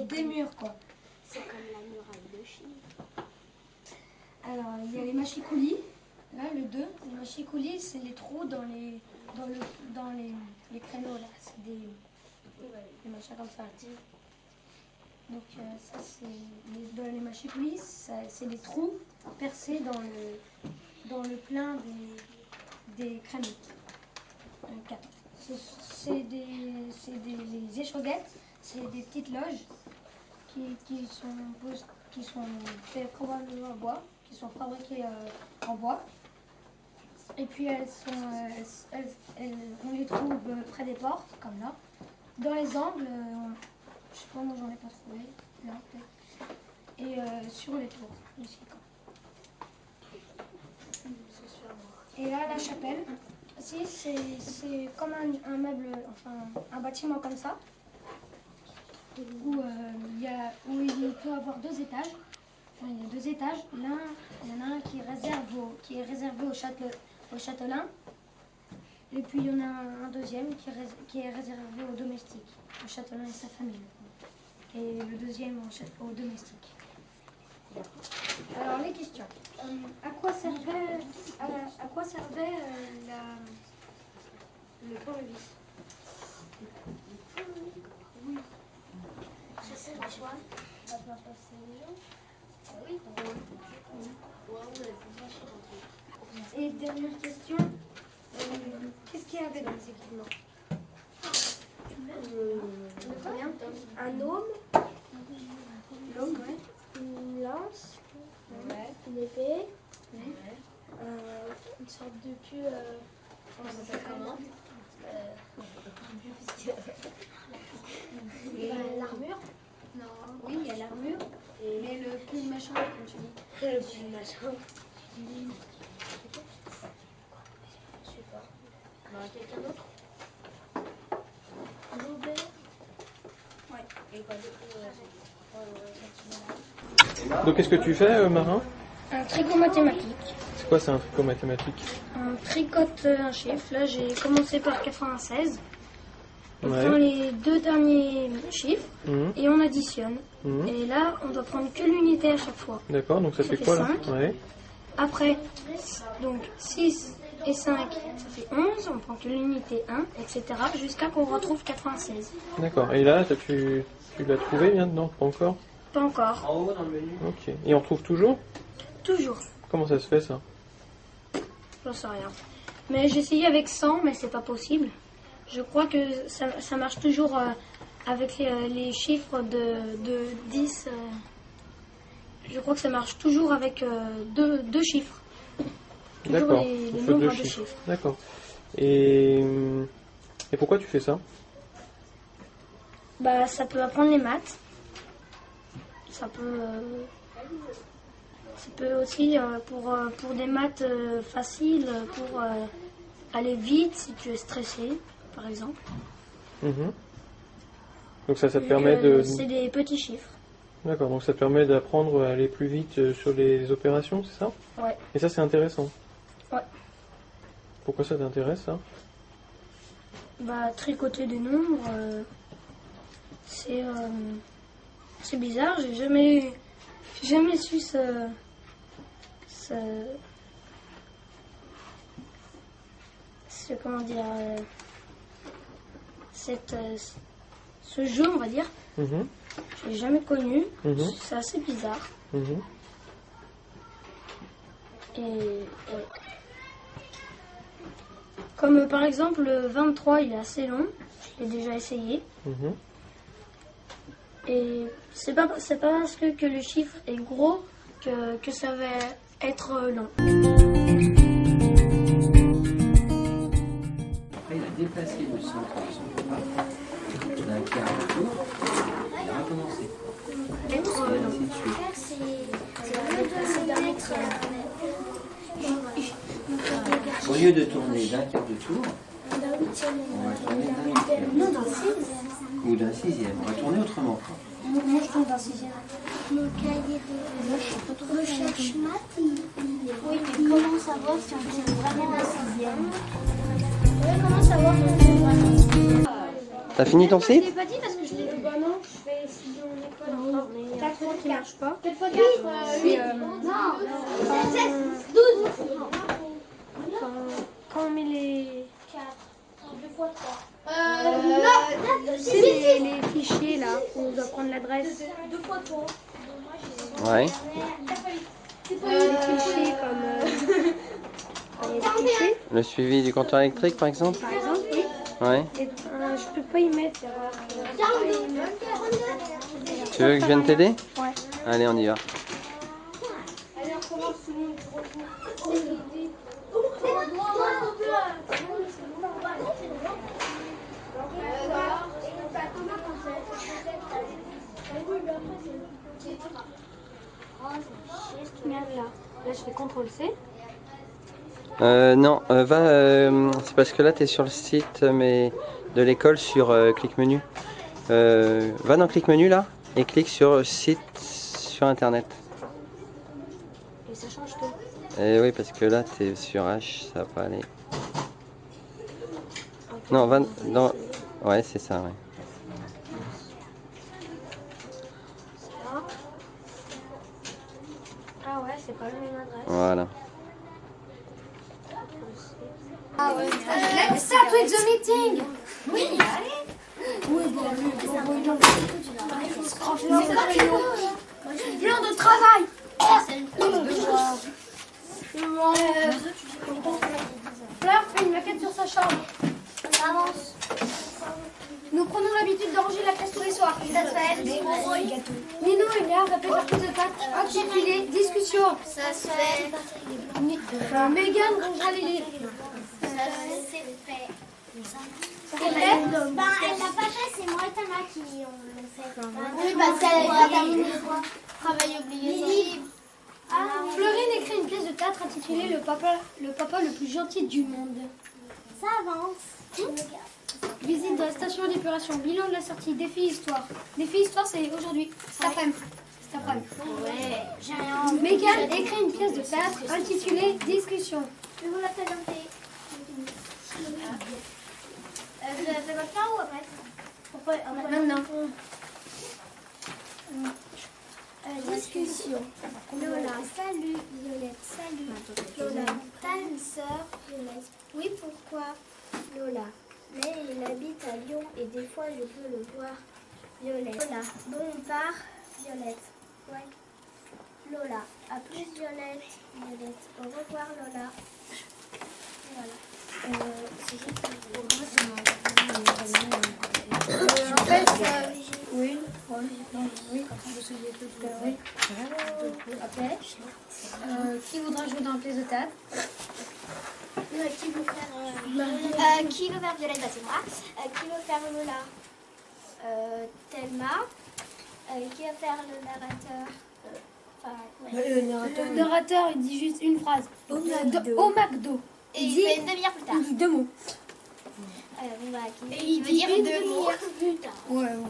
des murs, quoi. C'est comme la muraille de Chine. Alors, il y a les machicoulis. Là, le 2. Les machicoulis, c'est les trous dans les créneaux, là. C'est des machins comme ça. Donc, ça, c'est dans les machicoulis, c'est les trous percés dans le plein des créneaux. 4. C'est des échauguettes, c'est des petites loges qui sont faites probablement en bois, qui sont fabriquées en bois. Et puis on les trouve près des portes, comme là. Dans les angles, je sais pas, moi j'en ai pas trouvé, là peut-être. Et sur les tours, ici. Et là, la chapelle, si c'est comme un meuble, enfin un bâtiment comme ça, où il peut avoir 2 étages. Enfin, il y a 2 étages. L'un, il y en a un qui est réservé au châtelain. Et puis il y en a un deuxième qui est réservé aux domestiques, au châtelain et sa famille. Et le deuxième aux domestiques. Alors les questions. À quoi servait le tournevis? Ça sert à quoi? À faire passer les gens. Oui. Et dernière question. Qu'est-ce qu'il y avait dans les équipements? Un aume, L'homme, ouais. une lance, Ouais. une épée, Ouais. une sorte de queue. Ça s'appelle comment? L'armure. Non. Oui, il y a l'armure. Mais le plus méchant, comme tu dis. Le plus machin. Je sais pas. Quelqu'un d'autre? Robert. Ouais. Et quoi d'autre? Donc qu'est-ce que tu fais, Marin? Un tricot mathématique. C'est quoi, c'est un tricot mathématique? On tricote un chiffre. Là, j'ai commencé par 96. On Ouais. prend les 2 derniers chiffres et on additionne. Et là, on doit prendre que l'unité à chaque fois. D'accord, donc ça fait fait quoi là? 5. Ouais. Après, donc 6 et 5, ça fait 11. On prend que l'unité 1, etc. Jusqu'à qu'on retrouve 96. D'accord, et là, tu l'as trouvé maintenant? Pas encore? Pas encore. En haut dans le menu. Ok, et on trouve toujours? Toujours. Comment ça se fait ça? J'en sais rien. Mais j'ai essayé avec 100, mais c'est pas possible. Je crois que ça marche toujours avec les chiffres de 10. Je crois que ça marche toujours avec 2 chiffres. Toujours D'accord, les il faut nombres 2 de chiffres. chiffres. D'accord. Et pourquoi tu fais ça? Bah, ça peut apprendre les maths. Ça peut aussi pour des maths faciles, pour aller vite si tu es stressé, par exemple. Donc ça te permet de... C'est des petits chiffres. D'accord, donc ça te permet d'apprendre à aller plus vite sur les opérations, c'est ça? Ouais. Et ça c'est intéressant. Ouais. Pourquoi ça t'intéresse ça? Bah, tricoter des nombres, c'est bizarre. J'ai jamais su comment dire, ce jeu, on va dire. Je l'ai jamais connu. C'est assez bizarre. Et ouais. Comme par exemple le 23, il est assez long. Je l'ai déjà essayé. Et c'est pas parce que le chiffre est gros que ça va être long. Après, il a déplacé le centre de son combat d'un quart de tour. Il a recommencé. Être long. Ainsi de suite. Au lieu de tourner d'un quart de tour, on va tourner d'un huitième. Ou d'un sixième. On va tourner autrement. Moi, je tourne d'un 6e. Mon cahier de recherche maths, oui, mais comment savoir si on tient vraiment un 6e? Comment savoir si on tient vraiment un 6e? T'as fini ton Je site? l'ai pas dit parce que je l'ai dit. Bah non, je fais T'as quoi qui marche pas? C'est Quand on met les... 2 fois 3. C'est les fichiers là, où on doit prendre l'adresse. 2 fois 3. Ouais. Les fichiers comme... il y a des fichiers, Le suivi du compteur électrique, par exemple? par exemple, oui. Ouais. Et, je peux pas y mettre. Tu veux que je vienne t'aider? Ouais. Allez, on y va. Allez, on commence tout le monde. Merde là. Là je fais CTRL-C. Non, c'est parce que là, tu es sur le site mais de l'école sur clic menu. Va dans clic menu là et clique sur site sur internet. Et ça change tout. Et oui, parce que là, tu es sur H, ça va pas aller. Non, va dans. Ouais, c'est ça, ouais. Ah ouais, c'est pas la même adresse. Voilà. Let's start with the meeting. Oui. Plan de travail. Fleur fait une maquette sur sa chambre. Avance. Nous prenons l'habitude d'arranger la classe tous les soirs. Ça se fait. Nino et Léa répètent leur prise de tête. Intitulé discussion. Ça se fait. Megan rangera les livres. Ça c'est fait. C'est fait. Elle l'a pas fait, c'est moi et Tana qui l'ont fait. Oui, parce qu'elle a terminé. Travail obligatoire. Florine écrit une pièce de théâtre intitulée le papa le plus gentil du monde. Ça avance. Visite de la station d'épuration, bilan de la sortie, défi histoire. Défi histoire, c'est aujourd'hui, cet après-midi. Ouais, j'ai rien. Megan écrit une pièce de théâtre intitulée Discussion. Je vous la présenter. Vous la faites maintenant ou après? Maintenant. Discussion. Lola, salut. Violette, salut. Lola, t'as une sœur? Violette. Oui, pourquoi? Lola. Mais il habite à Lyon et des fois je peux le voir. Violette. Lola. Bon, on part. Violette. Ouais. Lola. À plus, Violette. Violette. Au revoir, Lola. Voilà. En fait, oui, quand je me souviens tout à l'heure. Ok. Qui voudra jouer dans la pièce de théâtre? Qui veut faire Violette? Bah, c'est moi. Qui veut faire Lola? Thelma. Qui va faire le narrateur? Le narrateur, il dit juste une phrase. Au McDo. Et il fait une demi-heure plus tard. Il dit 2 mots. Bon, bah, qui il veut dit dire une 2 mots? demi-heure plus tard. Ouais. On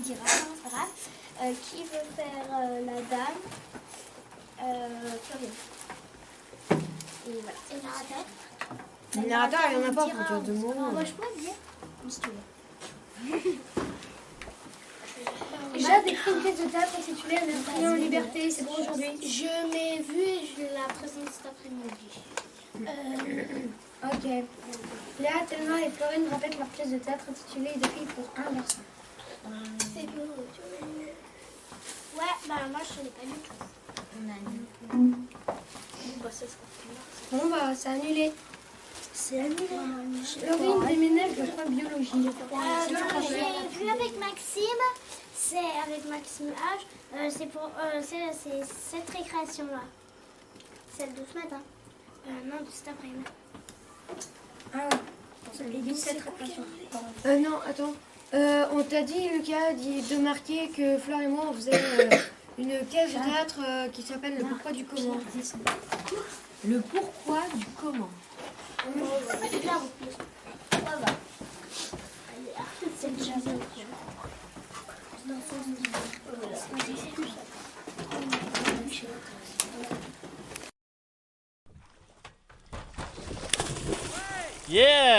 dira, c'est pas grave. Qui veut faire la dame? Florine. Et voilà. Et le narrateur? Le narrateur, il n'y en a pas pour dire 2 mots. Moi, je peux dire. Si tu veux. Jade écrit une pièce de théâtre intitulée Un infini en liberté, c'est pour aujourd'hui. Je m'ai vue et je la présente cet après-midi. Ok. Léa, Thelma et Florine répètent leur pièce de théâtre intitulée Des filles pour un garçon. C'est beau. Ouais, bah moi je ne l'ai pas du tout. Bon, bah, c'est annulé. C'est annulé. Florine déménage de fin biologie. J'ai vu avec Maxime, c'est avec Maxime H, c'est pour c'est cette récréation-là. Celle de ce matin. Non, de cet après-midi. Ah ouais. Ça les dit cette récréation. Non, attends. On t'a dit, Lucas, de marquer que Fleur et moi, on faisait une pièce de théâtre qui s'appelle Le pourquoi du comment. Le pourquoi du comment. C'est là en plus. Voilà. C'est déjà Yeah!